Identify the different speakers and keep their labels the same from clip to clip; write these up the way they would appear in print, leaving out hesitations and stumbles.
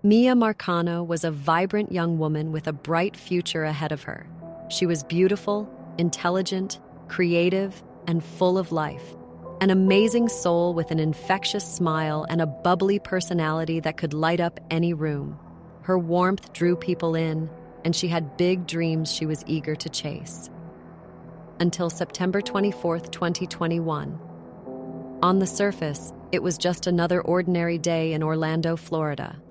Speaker 1: Miya Marcano was a vibrant young woman with a bright future ahead of her. She was beautiful, intelligent, creative, and full of life. An amazing soul with an infectious smile and a bubbly personality that could light up any room. Her warmth drew people in, and she had big dreams she was eager to chase. Until September 24, 2021. On the surface, it was just another ordinary day in Orlando, Florida.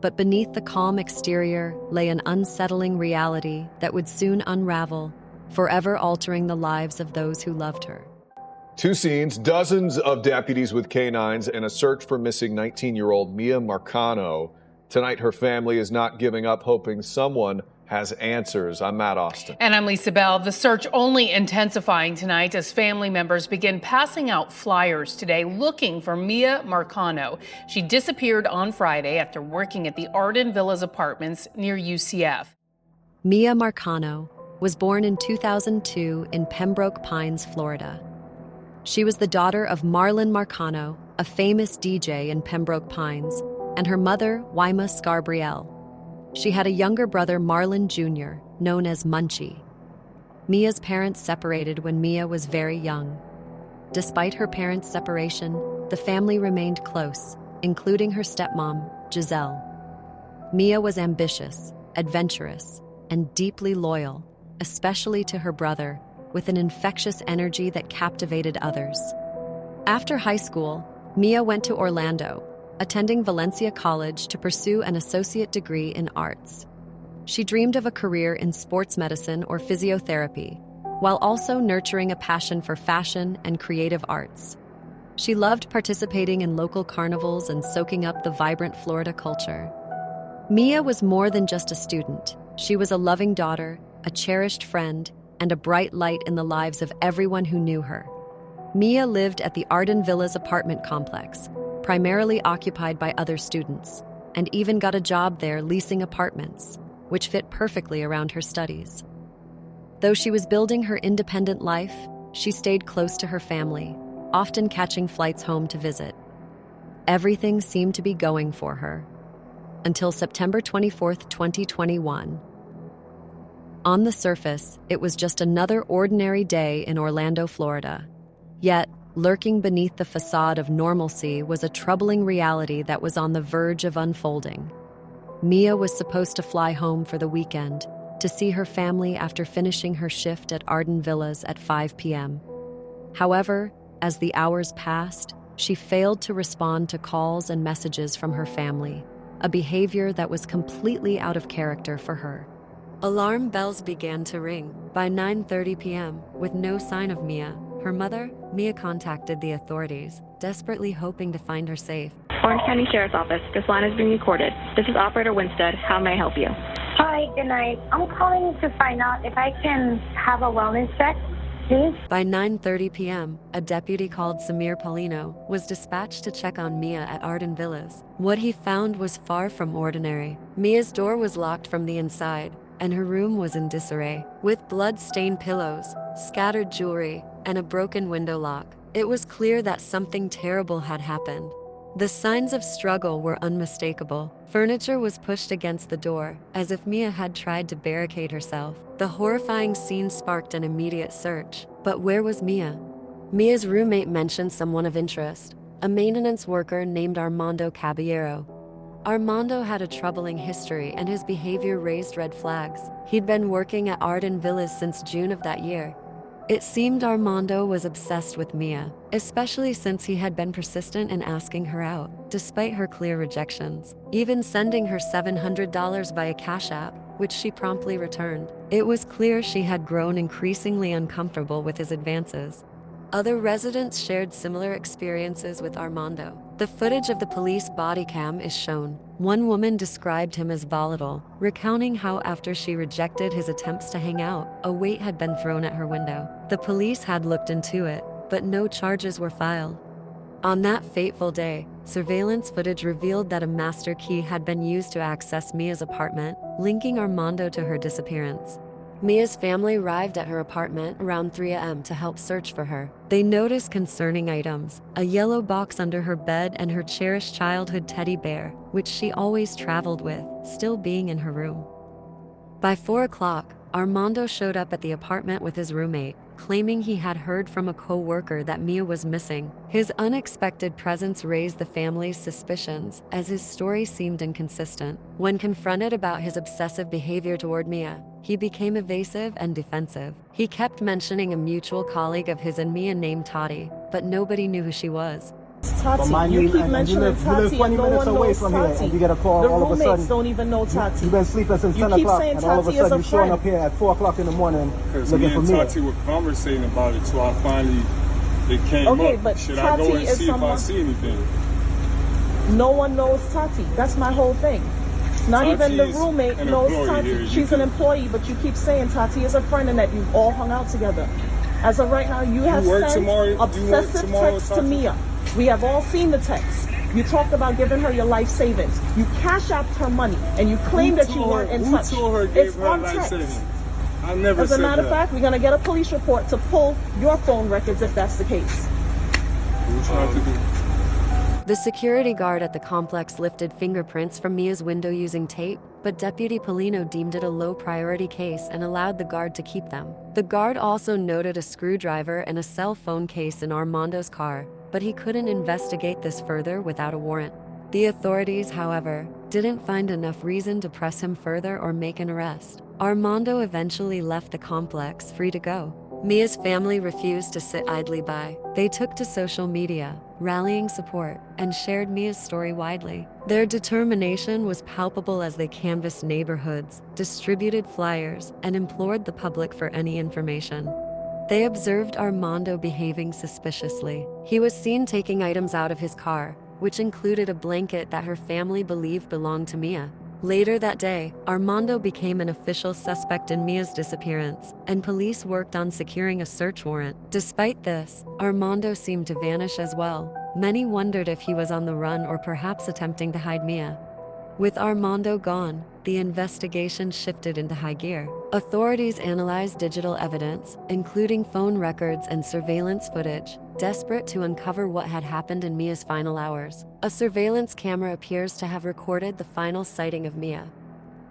Speaker 1: But beneath the calm exterior lay an unsettling reality that would soon unravel, forever altering the lives of those who loved her.
Speaker 2: Two scenes, dozens of deputies with canines, and a search for missing 19-year-old Miya Marcano. Tonight, her family is not giving up, hoping someone has answers. I'm Matt Austin.
Speaker 3: And I'm Lisa Bell. The search only intensifying tonight as family members begin passing out flyers today looking for Miya Marcano. She disappeared on Friday after working at the Arden Villas apartments near UCF.
Speaker 1: Miya Marcano was born in 2002 in Pembroke Pines, Florida. She was the daughter of Marlon Marcano, a famous DJ in Pembroke Pines, and her mother, Wyma Scarbrielle. She had a younger brother, Marlon Jr., known as Munchie. Mia's parents separated when Miya was very young. Despite her parents' separation, the family remained close, including her stepmom, Giselle. Miya was ambitious, adventurous, and deeply loyal, especially to her brother, with an infectious energy that captivated others. After high school, Miya went to Orlando, attending Valencia College to pursue an associate degree in arts. She dreamed of a career in sports medicine or physiotherapy, while also nurturing a passion for fashion and creative arts. She loved participating in local carnivals and soaking up the vibrant Florida culture. Miya was more than just a student. She was a loving daughter, a cherished friend, and a bright light in the lives of everyone who knew her. Miya lived at the Arden Villas apartment complex, primarily occupied by other students, and even got a job there leasing apartments, which fit perfectly around her studies. Though she was building her independent life, she stayed close to her family, often catching flights home to visit. Everything seemed to be going for her. Until September 24, 2021. On the surface, it was just another ordinary day in Orlando, Florida. Yet, lurking beneath the facade of normalcy was a troubling reality that was on the verge of unfolding. Miya was supposed to fly home for the weekend to see her family after finishing her shift at Arden Villas at 5 p.m. However, as the hours passed, she failed to respond to calls and messages from her family, a behavior that was completely out of character for her. Alarm bells began to ring. By 9:30 p.m., with no sign of Miya, her mother, Miya, contacted the authorities, desperately hoping to find her safe.
Speaker 4: Orange County Sheriff's Office, this line is being recorded. This is Operator Winstead. How may I help you?
Speaker 5: Hi, good night. I'm calling to find out if I can have a wellness check, please.
Speaker 1: By 9:30 p.m., a deputy called Samir Paulino was dispatched to check on Miya at Arden Villas. What he found was far from ordinary. Mia's door was locked from the inside, and her room was in disarray, with blood-stained pillows, scattered jewelry, and a broken window lock. It was clear that something terrible had happened. The signs of struggle were unmistakable. Furniture was pushed against the door, as if Miya had tried to barricade herself. The horrifying scene sparked an immediate search. But where was Miya? Mia's roommate mentioned someone of interest, a maintenance worker named Armando Caballero. Armando had a troubling history, and his behavior raised red flags. He'd been working at Arden Villas since June of that year. It seemed Armando was obsessed with Miya, especially since he had been persistent in asking her out, despite her clear rejections, even sending her $700 via Cash App, which she promptly returned. It was clear she had grown increasingly uncomfortable with his advances. Other residents shared similar experiences with Armando. The footage of the police body cam is shown. One woman described him as volatile, recounting how after she rejected his attempts to hang out, a weight had been thrown at her window. The police had looked into it, but no charges were filed. On that fateful day, surveillance footage revealed that a master key had been used to access Mia's apartment, linking Armando to her disappearance. Mia's family arrived at her apartment around 3 a.m. to help search for her. They noticed concerning items: a yellow box under her bed and her cherished childhood teddy bear, which she always traveled with, still being in her room. By 4 o'clock, Armando showed up at the apartment with his roommate, claiming he had heard from a co-worker that Miya was missing. His unexpected presence raised the family's suspicions, as his story seemed inconsistent. When confronted about his obsessive behavior toward Miya, he became evasive and defensive. He kept mentioning a mutual colleague of his and Miya named Tati, but nobody knew who she was.
Speaker 6: Tati, you keep mentioning Tati and no one knows Tati.
Speaker 7: You get a call
Speaker 6: the
Speaker 7: all of a
Speaker 6: roommates
Speaker 7: sudden.
Speaker 6: don't even know Tati.
Speaker 7: You've been sleeping since 10 o'clock, and all of a sudden you're showing up here at 4 o'clock in the morning
Speaker 8: because
Speaker 7: looking
Speaker 8: me
Speaker 7: for
Speaker 8: and
Speaker 7: me.
Speaker 8: Tati were conversating about it, so I finally, it came
Speaker 6: Okay,
Speaker 8: up.
Speaker 6: but
Speaker 8: Should
Speaker 6: Tati
Speaker 8: I go and
Speaker 6: is
Speaker 8: see
Speaker 6: someone-
Speaker 8: if I see anything?
Speaker 6: No one knows Tati. That's my whole thing. Not
Speaker 8: Tati
Speaker 6: even the
Speaker 8: is
Speaker 6: roommate
Speaker 8: an
Speaker 6: knows
Speaker 8: employee
Speaker 6: Tati.
Speaker 8: here.
Speaker 6: She's an employee, but you keep saying Tati is a friend and that you've all hung out together. As of right now, you have
Speaker 8: work
Speaker 6: sent
Speaker 8: tomorrow? You work
Speaker 6: obsessive
Speaker 8: tomorrow,
Speaker 6: texts to
Speaker 8: Tati?
Speaker 6: Miya. We have all seen the text. You talked about giving her your life savings. You cash out her money, and you claim that you weren't in touch.
Speaker 8: Who told her gave
Speaker 6: It's
Speaker 8: her
Speaker 6: on
Speaker 8: life
Speaker 6: text.
Speaker 8: savings? I never
Speaker 6: As a
Speaker 8: said
Speaker 6: matter
Speaker 8: that.
Speaker 6: of fact, we're going to get a police report to pull your phone records if that's the case.
Speaker 8: What you trying to do?
Speaker 1: The security guard at the complex lifted fingerprints from Mia's window using tape, but Deputy Polino deemed it a low-priority case and allowed the guard to keep them. The guard also noted a screwdriver and a cell phone case in Armando's car, but he couldn't investigate this further without a warrant. The authorities, however, didn't find enough reason to press him further or make an arrest. Armando eventually left the complex free to go. Mia's family refused to sit idly by. They took to social media, rallying support, and shared Mia's story widely. Their determination was palpable as they canvassed neighborhoods, distributed flyers, and implored the public for any information. They observed Armando behaving suspiciously. He was seen taking items out of his car, which included a blanket that her family believed belonged to Miya. Later that day, Armando became an official suspect in Mia's disappearance, and police worked on securing a search warrant. Despite this, Armando seemed to vanish as well. Many wondered if he was on the run or perhaps attempting to hide Miya. With Armando gone, the investigation shifted into high gear. Authorities analyzed digital evidence, including phone records and surveillance footage, desperate to uncover what had happened in Mia's final hours. A surveillance camera appears to have recorded the final sighting of Miya.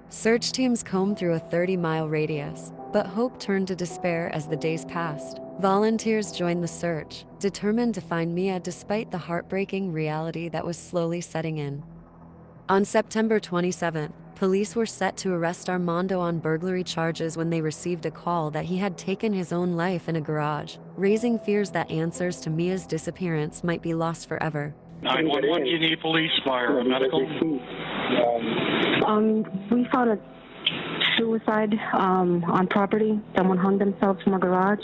Speaker 1: Search teams combed through a 30-mile radius, but hope turned to despair as the days passed. Volunteers joined the search, determined to find Miya despite the heartbreaking reality that was slowly setting in. On September 27th, police were set to arrest Armando on burglary charges when they received a call that he had taken his own life in a garage, raising fears that answers to Mia's disappearance might be lost forever.
Speaker 9: 911, you need police, fire, or medical?
Speaker 5: We found a suicide on property. Someone hung themselves from a garage.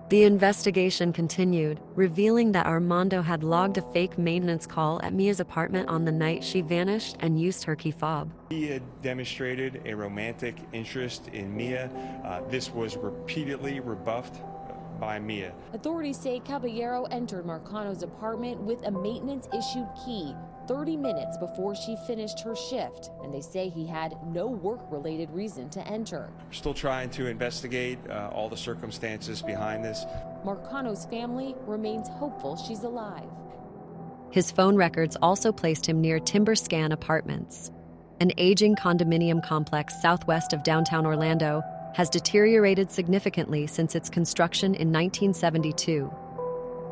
Speaker 1: The investigation continued, revealing that Armando had logged a fake maintenance call at Mia's apartment on the night she vanished and used her key fob.
Speaker 10: He had demonstrated a romantic interest in Miya. This was repeatedly rebuffed by Miya.
Speaker 11: Authorities say Caballero entered Marcano's apartment with a maintenance-issued key 30 minutes before she finished her shift, and they say he had no work-related reason to enter.
Speaker 10: We're still trying to investigate all the circumstances behind this.
Speaker 11: Marcano's family remains hopeful she's alive.
Speaker 1: His phone records also placed him near Timber Scan Apartments. An aging condominium complex southwest of downtown Orlando has deteriorated significantly since its construction in 1972.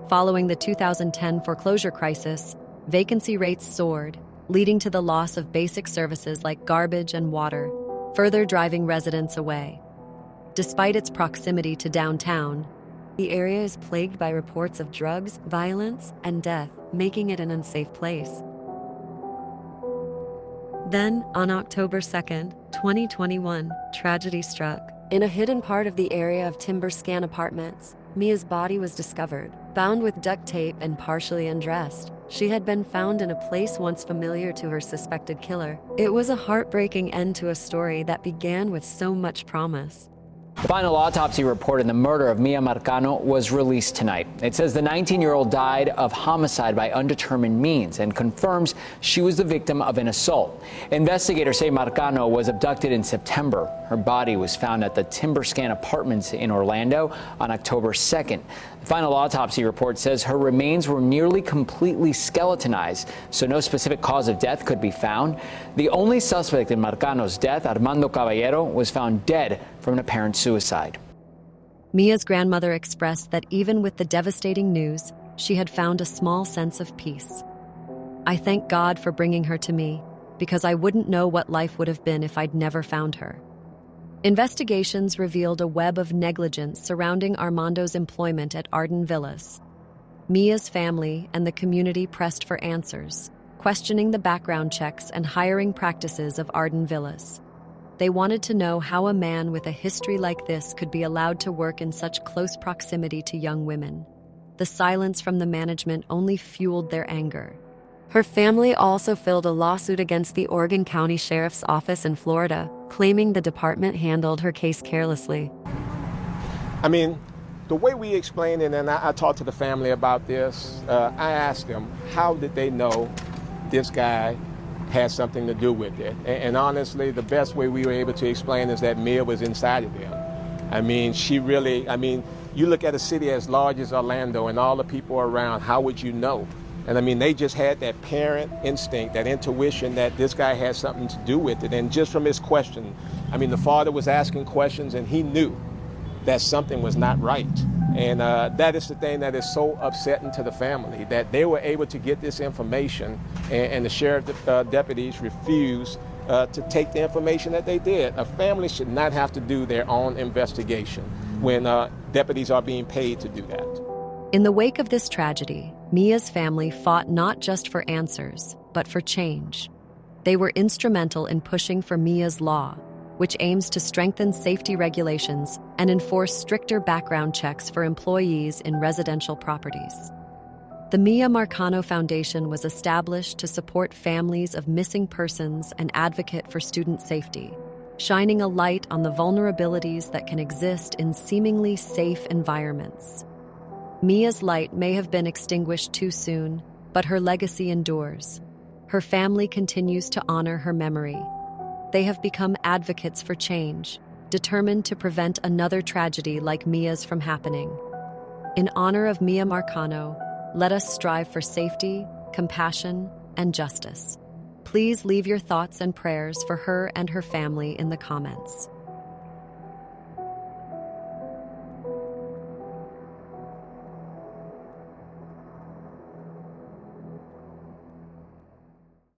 Speaker 1: Following the 2010 foreclosure crisis, vacancy rates soared, leading to the loss of basic services like garbage and water, further driving residents away. Despite its proximity to downtown, the area is plagued by reports of drugs, violence, and death, making it an unsafe place. Then, on October 2nd, 2021, tragedy struck. In a hidden part of the area of Timber Scan Apartments, Mia's body was discovered, bound with duct tape and partially undressed. She had been found in a place once familiar to her suspected killer. It was a heartbreaking end to a story that began with so much promise.
Speaker 12: The final autopsy report in the murder of Miya Marcano was released tonight. It says the 19-year-old died of homicide by undetermined means and confirms she was the victim of an assault. Investigators say Marcano was abducted in September. Her body was found at the Timberscan Apartments in Orlando on October 2nd. The final autopsy report says her remains were nearly completely skeletonized, so no specific cause of death could be found. The only suspect in Marcano's death, Armando Caballero, was found dead from an apparent suicide.
Speaker 1: Mia's grandmother expressed that even with the devastating news, she had found a small sense of peace. "I thank God for bringing her to me, because I wouldn't know what life would have been if I'd never found her." Investigations revealed a web of negligence surrounding Armando's employment at Arden Villas. Mia's family and the community pressed for answers, questioning the background checks and hiring practices of Arden Villas. They wanted to know how a man with a history like this could be allowed to work in such close proximity to young women. The silence from the management only fueled their anger. Her family also filed a lawsuit against the Oregon County Sheriff's Office in Florida, claiming the department handled her case carelessly.
Speaker 7: I mean, the way we explained it, and I talked to the family about this, I asked them, how did they know this guy had something to do with it? And honestly, the best way we were able to explain is that Miya was inside of them. I mean, you look at a city as large as Orlando and all the people around, how would you know? And I mean, they just had that parent instinct, that intuition that this guy had something to do with it. And just from his question, I mean, the father was asking questions and he knew that something was not right. And that is the thing that is so upsetting to the family, that they were able to get this information and the sheriff deputies refused to take the information that they did. A family should not have to do their own investigation when deputies are being paid to do that.
Speaker 1: In the wake of this tragedy, Mia's family fought not just for answers, but for change. They were instrumental in pushing for Mia's Law, which aims to strengthen safety regulations and enforce stricter background checks for employees in residential properties. The Miya Marcano Foundation was established to support families of missing persons and advocate for student safety, shining a light on the vulnerabilities that can exist in seemingly safe environments. Mia's light may have been extinguished too soon, but her legacy endures. Her family continues to honor her memory. They have become advocates for change, determined to prevent another tragedy like Mia's from happening. In honor of Miya Marcano, let us strive for safety, compassion, and justice. Please leave your thoughts and prayers for her and her family in the comments.